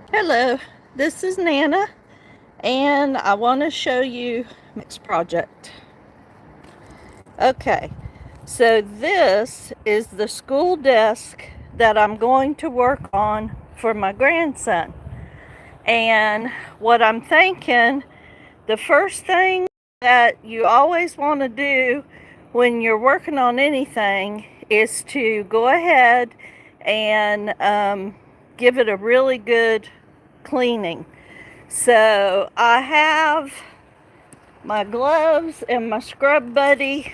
Hello, this is Nana, and I want to show you next project. Okay, so this is the school desk that I'm going to work on for my grandson. And what I'm thinking, the first thing that you always want to do when you're working on anything is to go ahead and give it a really good cleaning. So I have my gloves and my scrub buddy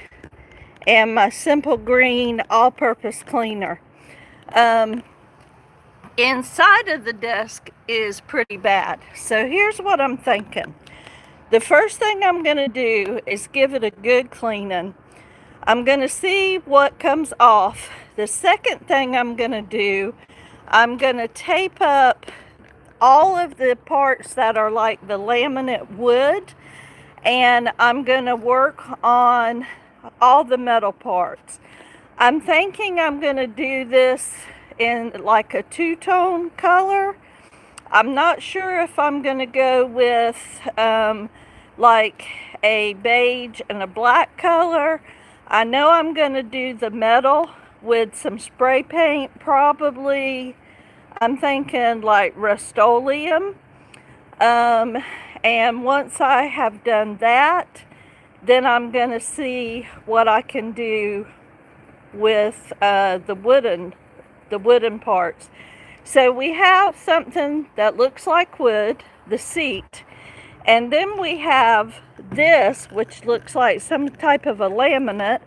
and my simple green all-purpose cleaner. Um, Inside of the desk is pretty bad. So here's what I'm thinking. The first thing I'm going to do is give it a good cleaning. I'm going to see what comes off. The second thing I'm going to do, I'm going to tape up all of the parts that are like the laminate wood, and I'm going to work on all the metal parts. I'm thinking I'm going to do this in like a two-tone color. I'm not sure if I'm going to go with like a beige and a black color. I know I'm going to do the metal with some spray paint, probably. I'm thinking like Rust-Oleum. And once I have done that, then I'm going to see what I can do with the wooden parts. So we have something that looks like wood, the seat, and then we have this, which looks like some type of a laminate,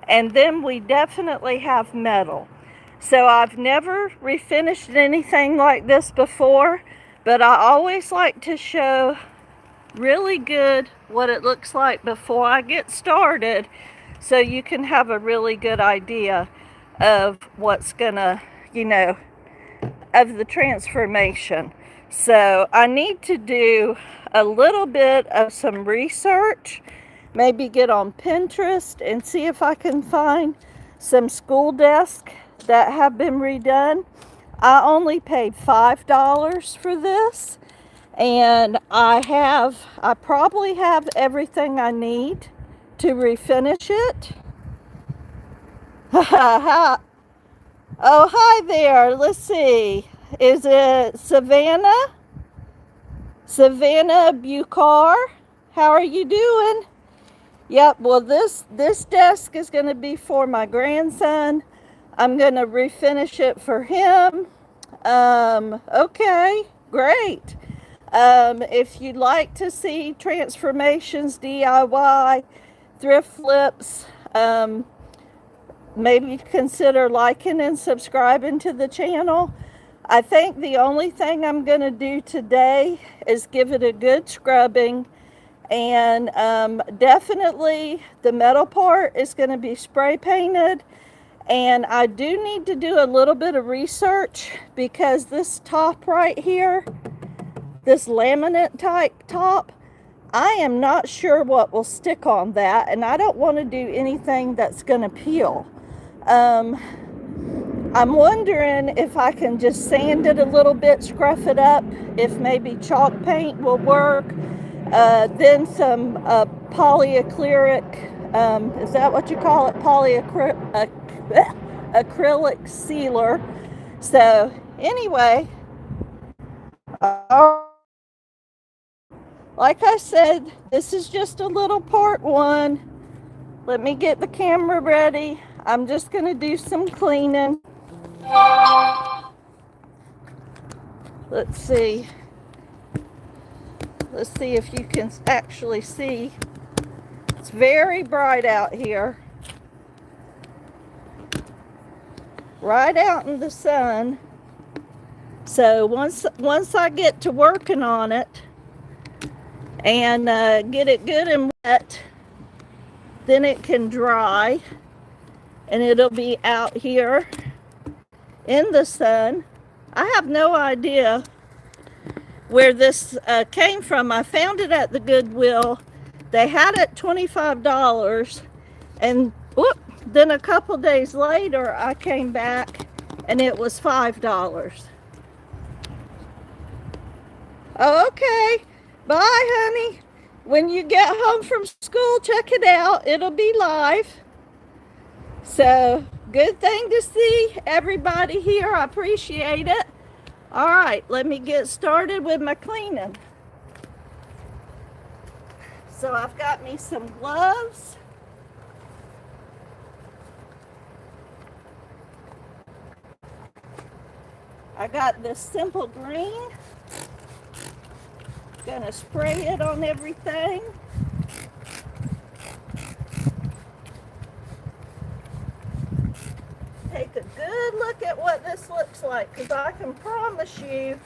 and then we definitely have metal. So I've never refinished anything like this before, but I always like to show really good what it looks like before I get started, so you can have a really good idea of what's gonna, of the transformation. So I need to do a little bit of some research, maybe get on Pinterest and see if I can find some school desks that have been redone. I only paid $5 for this, and I probably have everything I need to refinish it. Oh, hi there. Let's see. Is it Savannah? Savannah Bucar? How are you doing? Yep, well this desk is going to be for my grandson. I'm going to refinish it for him. Okay, great. If you'd like to see transformations, DIY, thrift flips, maybe consider liking and subscribing to the channel. I think the only thing I'm going to do today is give it a good scrubbing, and definitely the metal part is going to be spray painted. And I do need to do a little bit of research, because this top right here, this laminate type top, I am not sure what will stick on that, and I don't want to do anything that's going to peel. I'm wondering if I can just sand it a little bit, scruff it up, if maybe chalk paint will work. Then some polyacrylic, is that what you call it? Acrylic sealer. So anyway, like I said, this is just a little part one. Let me get the camera ready. I'm just going to do some cleaning. Let's see. Let's see if you can actually see. It's very bright out here. Right out in the sun. So once I get to working on it and get it good and wet, then it can dry, and it'll be out here in the sun. I have no idea where this came from. I found it at the Goodwill. They had it $25, and then a couple days later I came back and it was $5. Okay. Bye, honey. When you get home from school, check it out. It'll be live. So, good thing to see everybody here. I appreciate it. All right, let me get started with my cleaning. So, I've got me some gloves. I got this simple green. Gonna spray it on everything. Take a good look at what this looks like, because I can promise you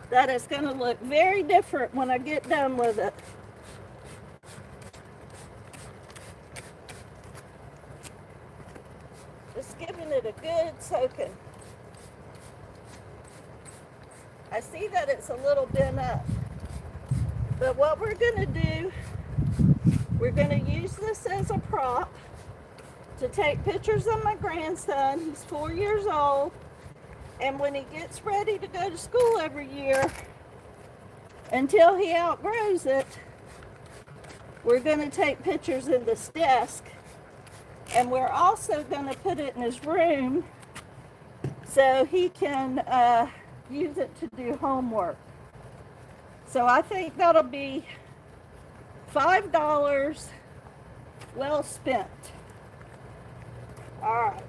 that it's gonna look very different when I get done with it. Just giving it a good soaking. I see that it's a little bent up. But what we're gonna do, we're gonna use this as a prop to take pictures of my grandson. He's 4 years old. And when he gets ready to go to school every year, until he outgrows it, we're gonna take pictures in this desk. And we're also gonna put it in his room so he can use it to do homework. So I think that'll be $5 well spent. All right.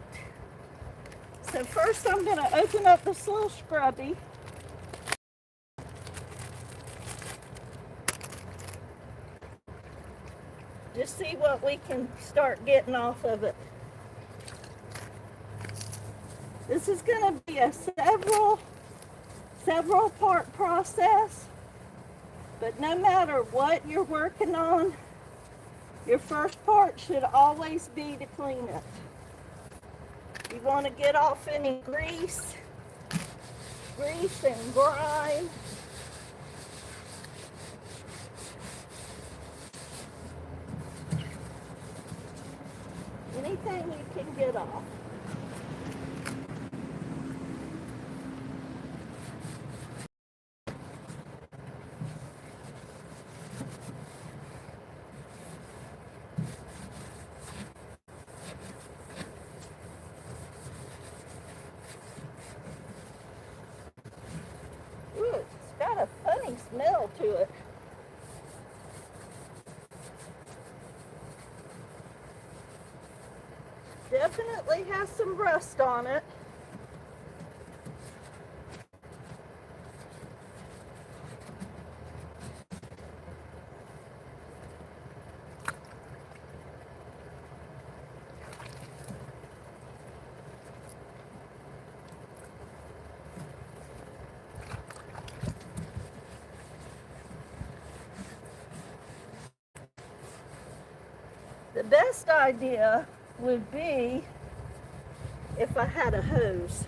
So first I'm going to open up this little scrubby. Just see what we can start getting off of it. This is going to be a several part process. But no matter what you're working on, your first part should always be to clean it. You want to get off any grease and grime. Anything you can get off. Ooh, it's got a funny smell to it. Definitely has some rust on it. The best idea would be if I had a hose,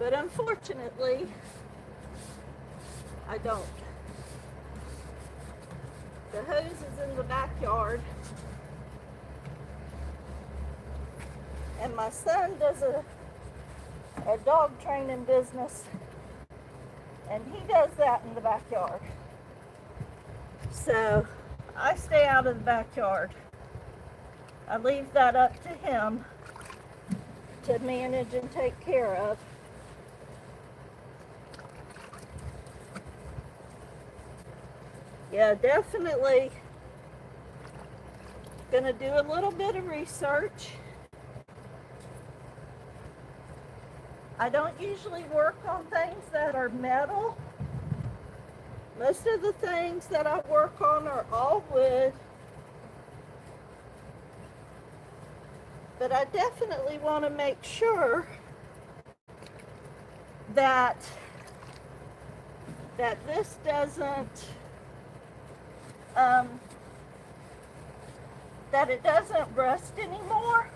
but unfortunately, I don't. The hose is in the backyard, and my son does a dog training business, and he does that in the backyard. So I stay out of the backyard. I leave that up to him to manage and take care of. Yeah, definitely gonna do a little bit of research. I don't usually work on things that are metal. Most of the things that I work on are all wood. But I definitely want to make sure that this doesn't that it doesn't rust anymore.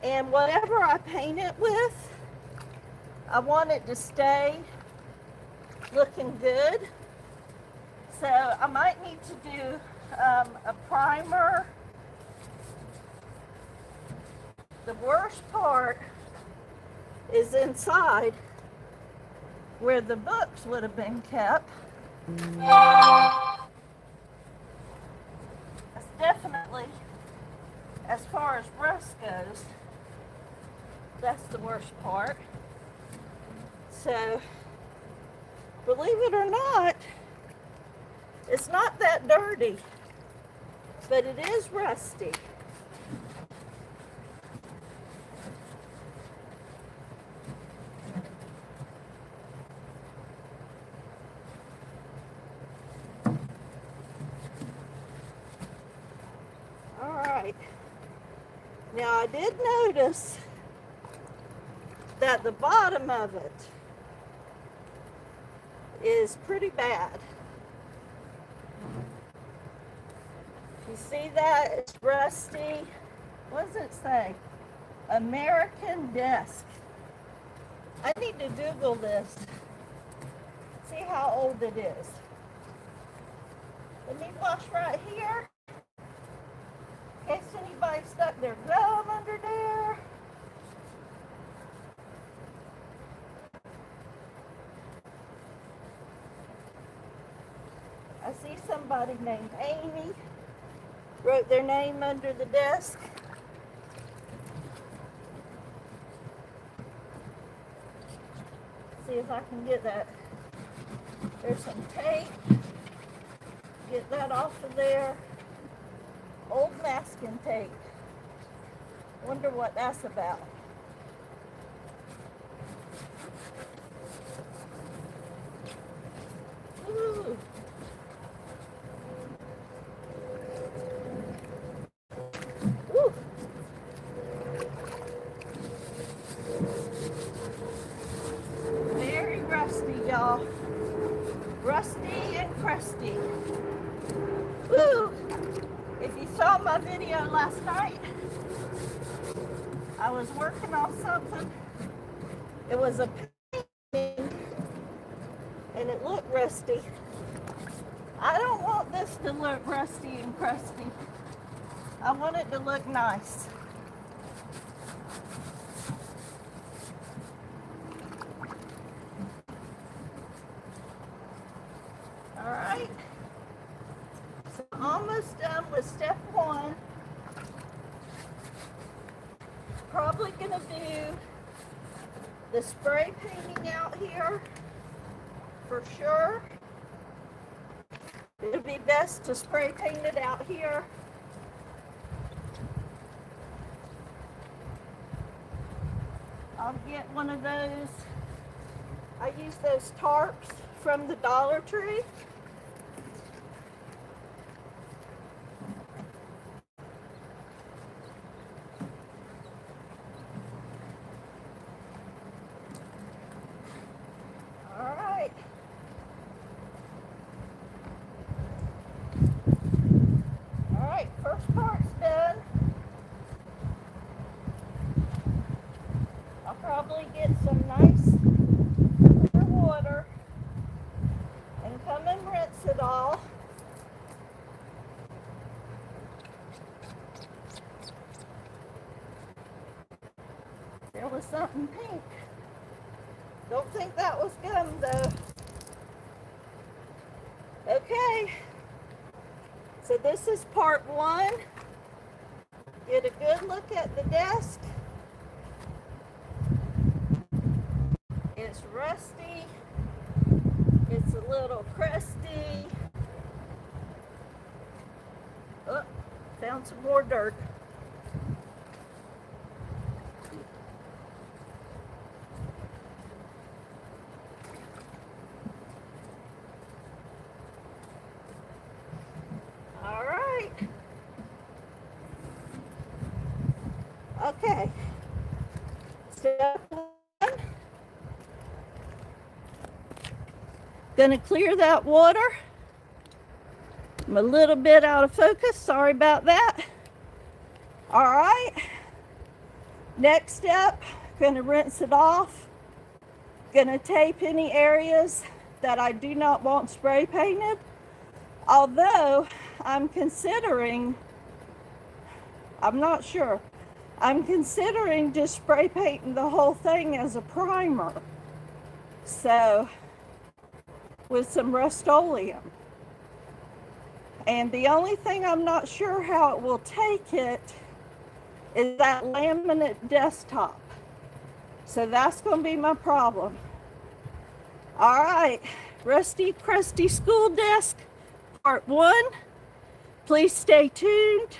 And whatever I paint it with, I want it to stay looking good. So I might need to do a primer. The worst part is inside where the books would have been kept. That's definitely, as far as rust goes, that's the worst part. So, believe it or not, it's not that dirty, but it is rusty. All right. Now I did notice that the bottom of it is pretty bad. You see that? It's rusty. What does it say? American desk. I need to Google this. See how old it is. Let me wash right here. In case anybody stuck their gum under there. I see somebody named Amy wrote their name under the desk. See if I can get that. There's some tape. Get that off of there. Old masking tape. Wonder what that's about. Ooh. Ooh. Very rusty, y'all. Rusty and crusty. Ooh. If you saw my video last night, I was working on something. It was a painting and it looked rusty. I don't want this to look rusty and crusty. I want it to look nice. All right. So almost done with step one. Probably gonna do the spray painting out here for sure. It would be best to spray paint it out here. I'll get one of those. I use those tarps from the Dollar Tree. First part's done. I'll probably get some nice clear water and come and rinse it all. There was something pink. Don't think that was gum though. Okay. So this is part one. Get a good look at the desk. It's rusty. It's a little crusty. Oh, found some more dirt. Okay, step one, gonna clear that water. I'm a little bit out of focus, sorry about that. All right, next step, gonna rinse it off. Gonna tape any areas that I do not want spray painted. Although I'm not sure. I'm considering just spray painting the whole thing as a primer. So, with some Rust-Oleum. And the only thing I'm not sure how it will take it is that laminate desktop. So that's going to be my problem. All right, Rusty Crusty School Desk, Part 1. Please stay tuned.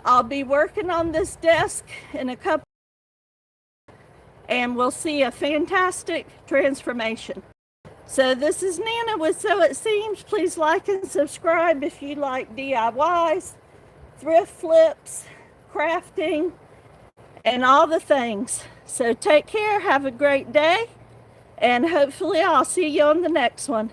I'll be working on this desk in a couple, and we'll see a fantastic transformation. So this is Nana with So It Seems. Please like and subscribe if you like DIYs, thrift flips, crafting, and all the things. So take care, have a great day, and hopefully I'll see you on the next one.